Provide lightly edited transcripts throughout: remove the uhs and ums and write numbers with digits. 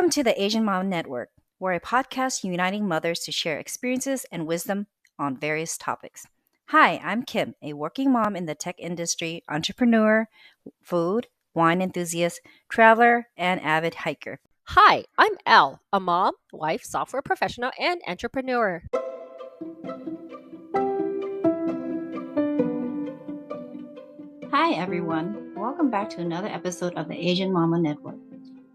Welcome to the Asian Mom Network. We're a podcast uniting mothers to share experiences and wisdom on various topics. Hi, I'm Kim, a working mom in the tech industry, entrepreneur, food, wine enthusiast, traveler, and avid hiker. Hi, I'm Elle, a mom, wife, software professional, and entrepreneur. Hi, everyone. Welcome back to another episode of the Asian Mama Network.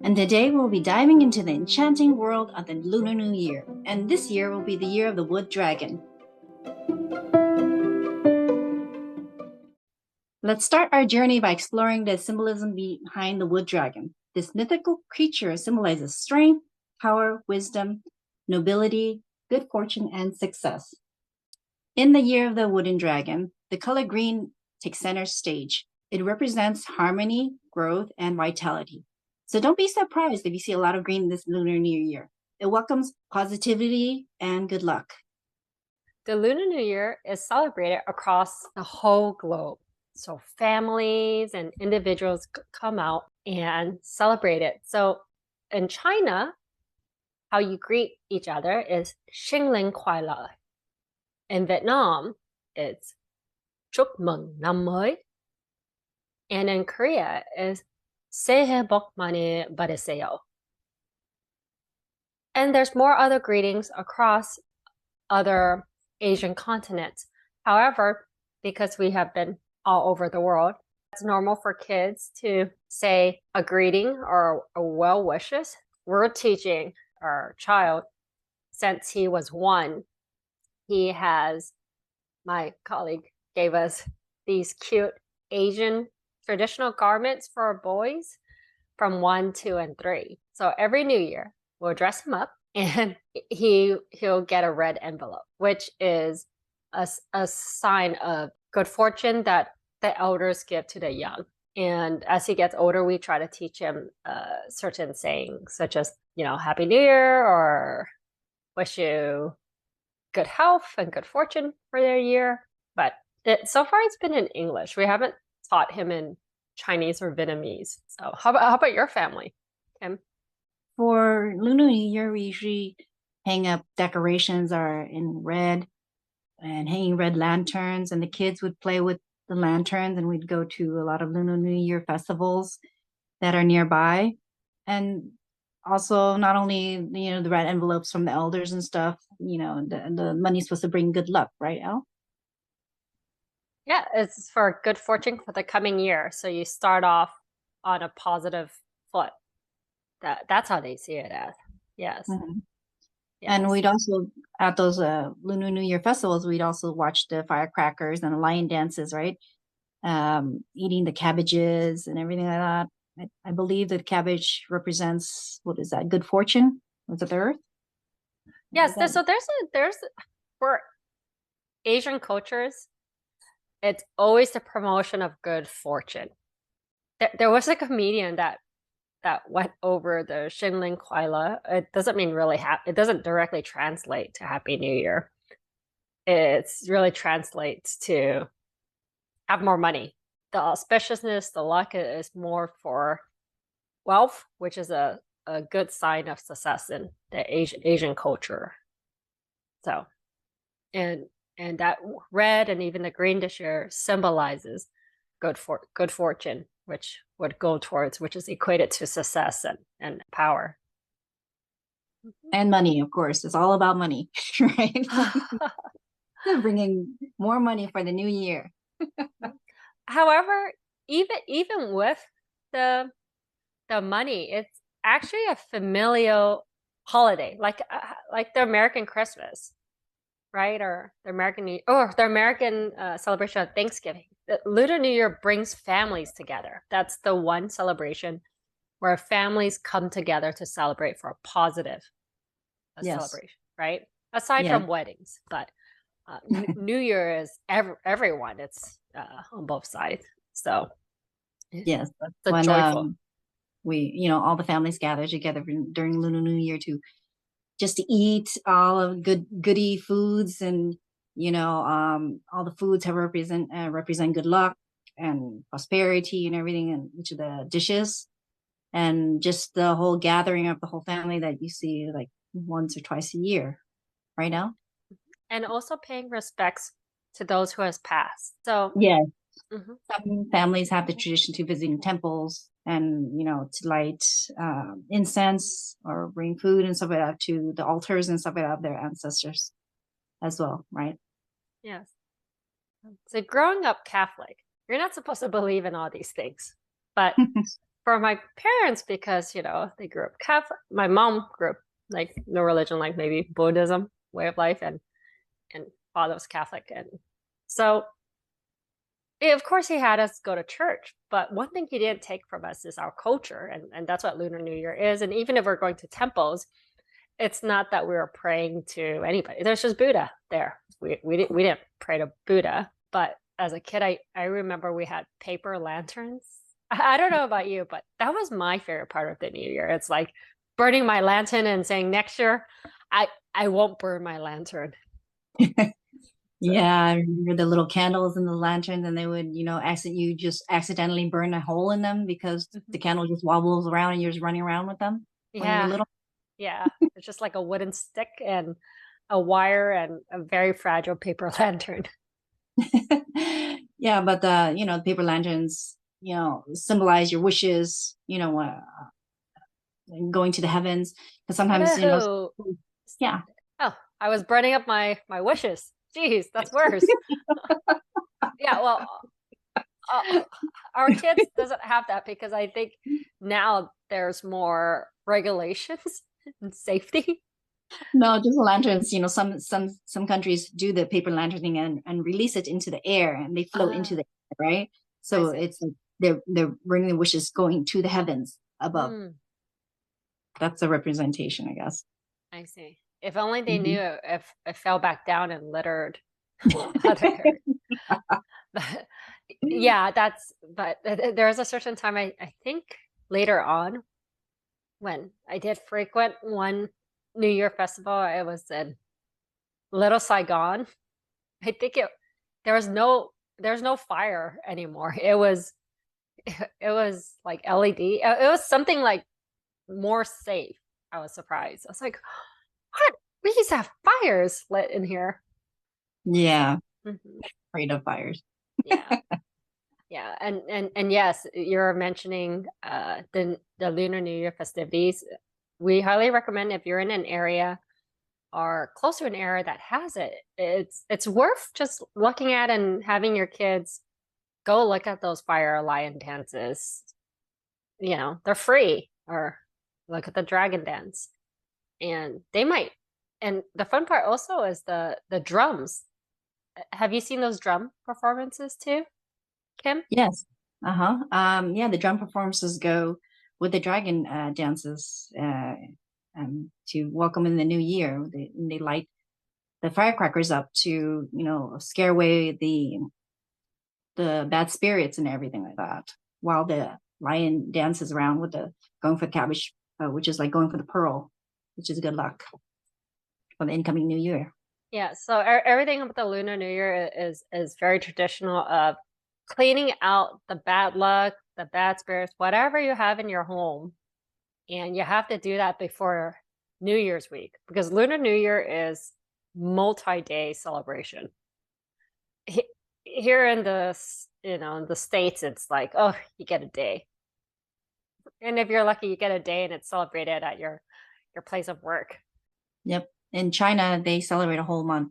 And today we'll be diving into the enchanting world of the Lunar New Year. And this year will be the year of the wood dragon. Let's start our journey by exploring the symbolism behind the wood dragon. This mythical creature symbolizes strength, power, wisdom, nobility, good fortune, and success. In the year of the wooden dragon, the color green takes center stage. It represents harmony, growth, and vitality. So don't be surprised if you see a lot of green this Lunar New Year. It welcomes positivity and good luck. The Lunar New Year is celebrated across the whole globe. So families and individuals come out and celebrate it. So in China, how you greet each other is Sinh Linh Kuai Lai. In Vietnam, it's Chúc Mừng Năm Mới. And in Korea, is 새해 복 많이 받으세요. And there's more other greetings across other Asian continents. However, because we have been all over the world, it's normal for kids to say a greeting or a well wishes. We're teaching our child since he was 1. My colleague gave us these cute Asian traditional garments for our boys from 1, 2, and 3. So every New Year, we'll dress him up and he'll get a red envelope, which is a sign of good fortune that the elders give to the young. And as he gets older, we try to teach him certain sayings, such as, Happy New Year, or wish you good health and good fortune for their year. But so far, it's been in English. We haven't taught him in Chinese or Vietnamese. So how about your family, Kim? For Lunar New Year, we usually hang up decorations are in red and hanging red lanterns, and the kids would play with the lanterns, and we'd go to a lot of Lunar New Year festivals that are nearby. And also not only, the red envelopes from the elders and stuff, the money's supposed to bring good luck, right, Elle? Yeah, it's for good fortune for the coming year. So you start off on a positive foot. That's how they see it as. Yes. Mhm. Yes. And we'd also, at those Lunar New Year festivals, we'd also watch the firecrackers and the lion dances, right? Eating the cabbages and everything like that. I believe that cabbage represents, what is that, good fortune? Was it the earth? Yes, so there's for Asian cultures, it's always the promotion of good fortune. There was a comedian that went over the Shinling Kuaila. It doesn't mean really it doesn't directly translate to Happy New Year. It's really translates to have more money. The auspiciousness, the luck is more for wealth, which is a good sign of success in the Asian culture. So, and that red and even the green this year symbolizes good fortune, which would go towards, which is equated to success and power. And money, of course. It's all about money, right? Bringing more money for the new year. However, even with the money, it's actually a familial holiday, like the American Christmas, right? Or the American celebration of Thanksgiving. The Lunar New Year brings families together. That's the one celebration where families come together to celebrate for a positive celebration, right? Aside from weddings, but New Year is everyone. It's on both sides. So yes, that's it's when joyful. we, all the families gather together during Lunar New Year to just to eat all of goody foods, and all the foods have represent good luck and prosperity and everything in each of the dishes. and just the whole gathering of the whole family that you see like once or twice a year, right now. And also paying respects to those who has passed. So, Yes, mhm. some families have the tradition to visiting temples and to light incense or bring food and stuff like that to the altars and stuff like that of their ancestors as well, right? Yes. So growing up Catholic, you're not supposed to believe in all these things. But for my parents, because, they grew up Catholic, my mom grew up like no religion, like maybe Buddhism way of life, and father was Catholic. And so, of course, he had us go to church. But one thing he didn't take from us is our culture. And that's what Lunar New Year is. And even if we're going to temples, it's not that we were praying to anybody. There's just Buddha there. We didn't pray to Buddha. But as a kid, I remember we had paper lanterns. I don't know about you, but that was my favorite part of the New Year. It's like burning my lantern and saying next year, I won't burn my lantern. So, Yeah, I remember the little candles and the lanterns, and they would, you just accidentally burn a hole in them because mhm. the candle just wobbles around and you're just running around with them when you were Yeah, little. yeah. It's just like a wooden stick and a wire and a very fragile paper lantern. Yeah, but the paper lanterns, symbolize your wishes, going to the heavens. Because sometimes, Whoa. yeah. Oh, I was burning up my wishes. Jeez, that's worse. Yeah, well, uh, our kids doesn't have that because I think now there's more regulations and safety. No, just lanterns. Some countries do the paper lantern thing and release it into the air, and they float into Ah, the air, right? I So see. it's like they're bringing the wishes going to the heavens above. Hmm, That's a representation, I guess. I see. If only they Mhm. knew if it fell back down and littered other areas. But yeah, but there's a certain time I think later on when I did frequent one New Year festival, it was in Little Saigon. I think there's no fire anymore. It was like LED. It was something like more safe. I was surprised. I was like, what? We used to have fires lit in here. Yeah, Hmm. afraid of fires. Yeah. Yeah. And yes, you're mentioning the Lunar New Year festivities. We highly recommend if you're in an area or close to an area that has it, it's worth just looking at and having your kids go look at those fire lion dances. They're free. Or look at the dragon dance. And they might. And the fun part also is the drums. Have you seen those drum performances too, Kim? Yes. Uh-huh. Yeah, the drum performances go with the dragon dances to welcome in the new year. They light the firecrackers up to, scare away the bad spirits and everything like that. While the lion dances around with the going for the cabbage, which is like going for the pearl, which is good luck for the incoming new year. Yeah, so everything about the Lunar New Year is very traditional of cleaning out the bad luck, the bad spirits, whatever you have in your home. And you have to do that before New Year's week because Lunar New Year is multi-day celebration. Here in in the States, it's like, oh, you get a day. And if you're lucky, you get a day and it's celebrated at your place of work. Yep. In China, they celebrate a whole month,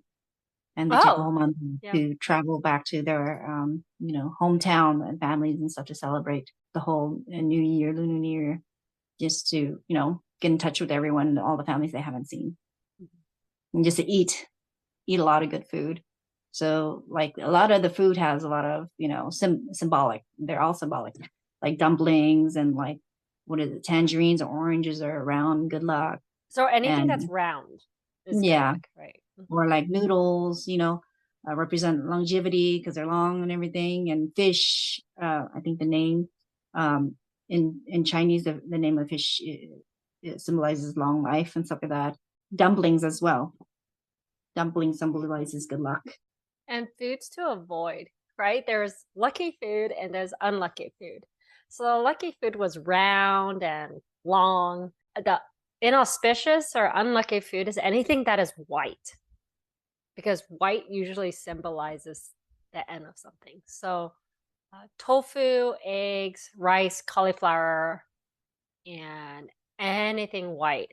and they take a Oh, whole month yeah. to travel back to their, hometown and families and stuff to celebrate the whole New Year, Lunar New Year, just to, get in touch with everyone, all the families they haven't seen, and just to eat a lot of good food. So, like a lot of the food has a lot of, symbolic. They're all symbolic, like dumplings and like what is it, tangerines or oranges are around good luck, So anything that's and round is good yeah, luck, right? or like noodles, represent longevity because they're long and everything. And fish, I think the name in Chinese, the name of fish it symbolizes long life and stuff like that. Dumplings as well. Dumpling symbolizes good luck. And foods to avoid, right? There's lucky food and there's unlucky food. So the lucky food was round and long. The inauspicious or unlucky food is anything that is white, because white usually symbolizes the end of something. So tofu, eggs, rice, cauliflower, and anything white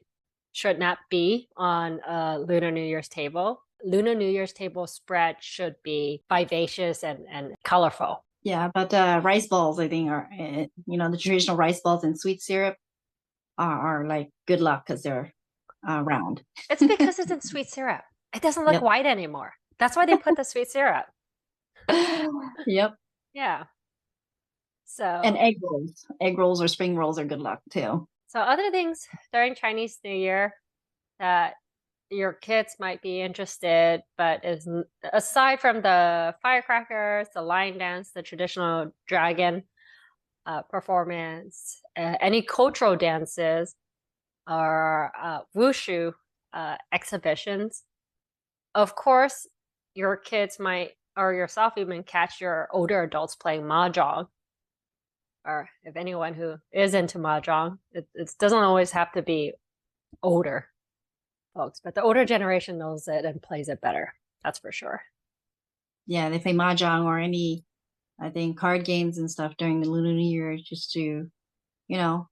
should not be on a Lunar New Year's table. Lunar New Year's table spread should be vivacious and colorful. Yeah, but rice balls, I think, are the traditional rice balls and sweet syrup are like good luck because they're round. It's because it's in sweet syrup. It doesn't look Yep. white anymore. That's why they put the sweet syrup. Yep. Yeah. And So, egg rolls or spring rolls are good luck too. so other things during Chinese New Year that your kids might be interested, but is aside from the firecrackers, the lion dance, the traditional dragon performance, any cultural dances, or wushu exhibitions. Of course, your kids might, or yourself even, catch your older adults playing mahjong, or if anyone who is into mahjong, it doesn't always have to be older folks, but the older generation knows it and plays it better. That's for sure. Yeah, they play mahjong or any, I think, card games and stuff during the Lunar New Year just to, you know,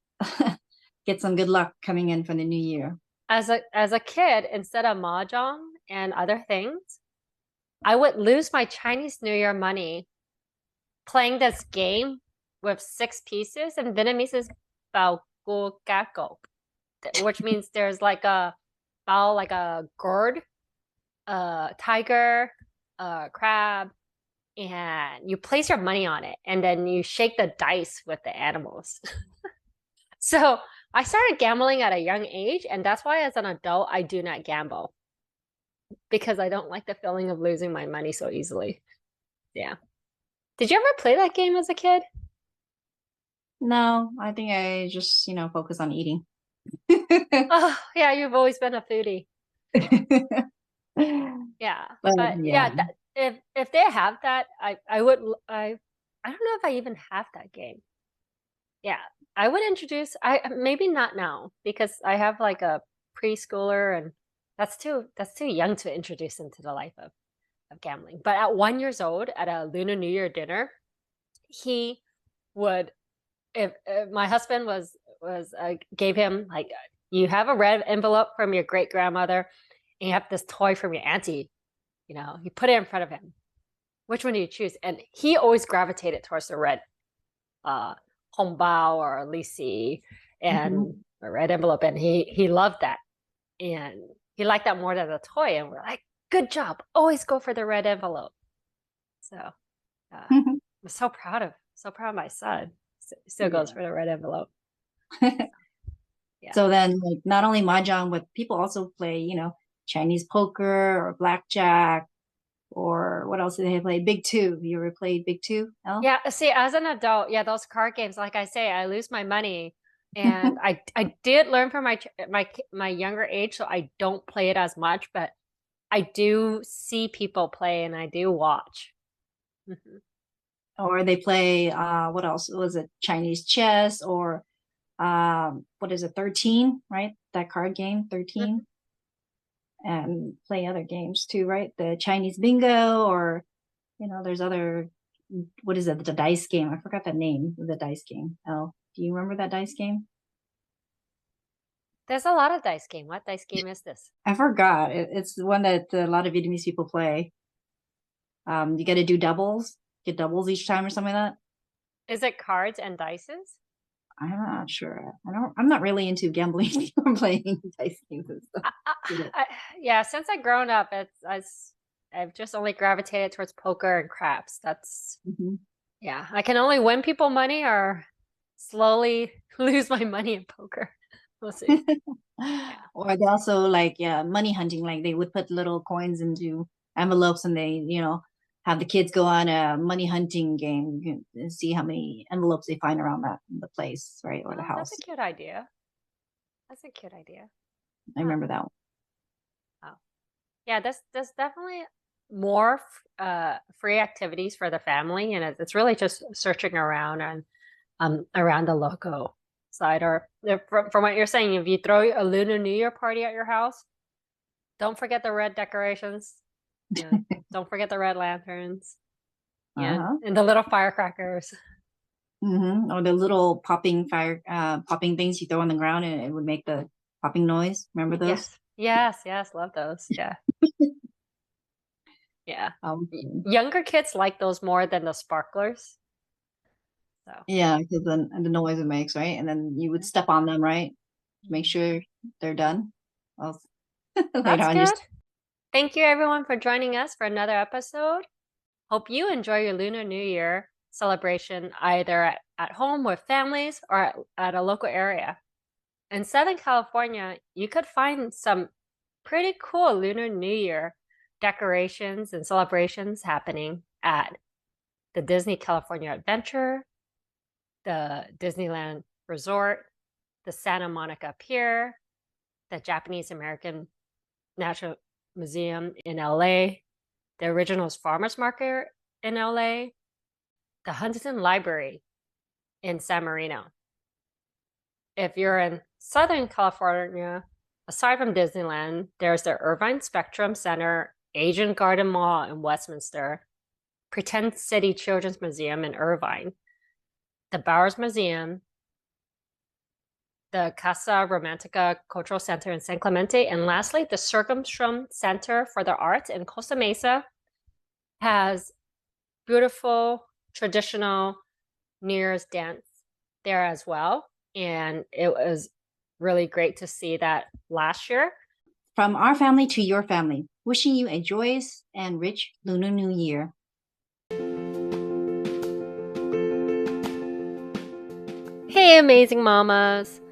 get some good luck coming in for the new year. As a kid, instead of mahjong and other things, I would lose my Chinese New Year money playing this game with 6 pieces. In Vietnamese is bao gu ga go, which means there's like a bao, like a gourd, a tiger, a crab, and you place your money on it, and then you shake the dice with the animals. So I started gambling at a young age, and that's why as an adult I do not gamble, because I don't like the feeling of losing my money so easily. Yeah. Did you ever play that game as a kid? No, I think I just, focus on eating. Oh, yeah, you've always been a foodie. Yeah. But But yeah. yeah, if they have that, I would I don't know if I even have that game. Yeah. I would introduce, I maybe not now because I have like a preschooler, and that's too young to introduce into the life of gambling. But at 1 years old, at a Lunar New Year dinner, he would, if my husband was gave him like, you have a red envelope from your great grandmother and you have this toy from your auntie, you put it in front of him. Which one do you choose? And he always gravitated towards the red uh hongbao or lisi and Mhm. a red envelope, and he loved that, and he liked that more than the toy, and we're like, good job, always go for the red envelope. So I'm so proud of my son. Still goes Yeah. for the red envelope. Yeah. So then, like, not only mahjong, but people also play, Chinese poker or blackjack or what else do they play? Big Two. You ever played Big Two? Oh, Yeah, see, as an adult, yeah, those card games, like I say, I lose my money, and I did learn from my younger age, so I don't play it as much, but I do see people play and I do watch. Mhm. or they play what else was it? Chinese chess or what is it? 13, right? That card game, 13, Mhm. and play other games too, right? The Chinese bingo or there's other, what is it? The dice game. I forgot the name of the dice game. Oh, do you remember that dice game? There's a lot of dice game. What dice game is this? I forgot. It's the one that a lot of Vietnamese people play. You got to do doubles, get doubles each time or something like that. Is it cards and dices? I'm not sure. I'm not really into gambling or playing dice games and stuff. I, I, I, yeah, since I've grown up, I've just only gravitated towards poker and craps. That's Mhm. Yeah, I can only win people money or slowly lose my money in poker. We'll see. Yeah. Or they also like, yeah, money hunting. Like they would put little coins into envelopes and they, have the kids go on a money hunting game and see how many envelopes they find around the place, right? Or the Oh, that's a house. cute idea. That's a cute idea. I Huh. remember that one. Oh. Yeah, there's definitely more free activities for the family, and it's really just searching around and around the local side. Or from what you're saying, if you throw a Lunar New Year party at your house, don't forget the red decorations. Don't forget the red lanterns. Uh-huh. And the little firecrackers. Or the little popping things you throw on the ground and it would make the popping noise. Remember those? Yes, love those. Yeah. Yeah. Um, Younger kids like those more than the sparklers. So yeah, because then and the noise it makes, right? And then you would step on them, right? To make sure they're done. Well, later that's on, you're good. Thank you everyone for joining us for another episode. Hope you enjoy your Lunar New Year celebration either at home with families or at a local area. In Southern California, you could find some pretty cool Lunar New Year decorations and celebrations happening at the Disney California Adventure, the Disneyland Resort, the Santa Monica Pier, the Japanese American National Museum in LA, the Originals Farmers Market in LA, the Huntington Library in San Marino. If you're in Southern California, aside from Disneyland, there's the Irvine Spectrum Center, Asian Garden Mall in Westminster, Pretend City Children's Museum in Irvine, the Bowers Museum, the Casa Romantica Cultural Center in San Clemente, and lastly, the Circumstrum Center for the Arts in Costa Mesa has beautiful traditional New Year's dance there as well. And it was really great to see that last year. From our family to your family, wishing you a joyous and rich Lunar New Year. Hey, amazing mamas!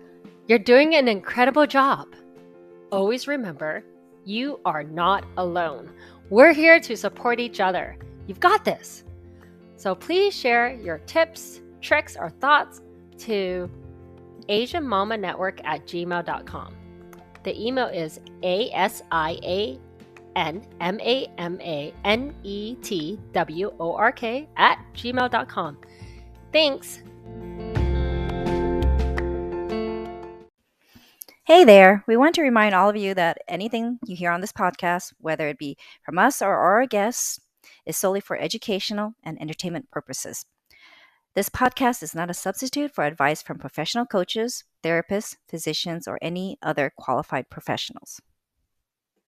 You're doing an incredible job. Always remember, you are not alone. We're here to support each other. You've got this. So please share your tips, tricks, or thoughts to asianmamanetwork@gmail.com. The email is asianmamanetwork@gmail.com. Thanks. Hey there! We want to remind all of you that anything you hear on this podcast, whether it be from us or our guests, is solely for educational and entertainment purposes. This podcast is not a substitute for advice from professional coaches, therapists, physicians, or any other qualified professionals.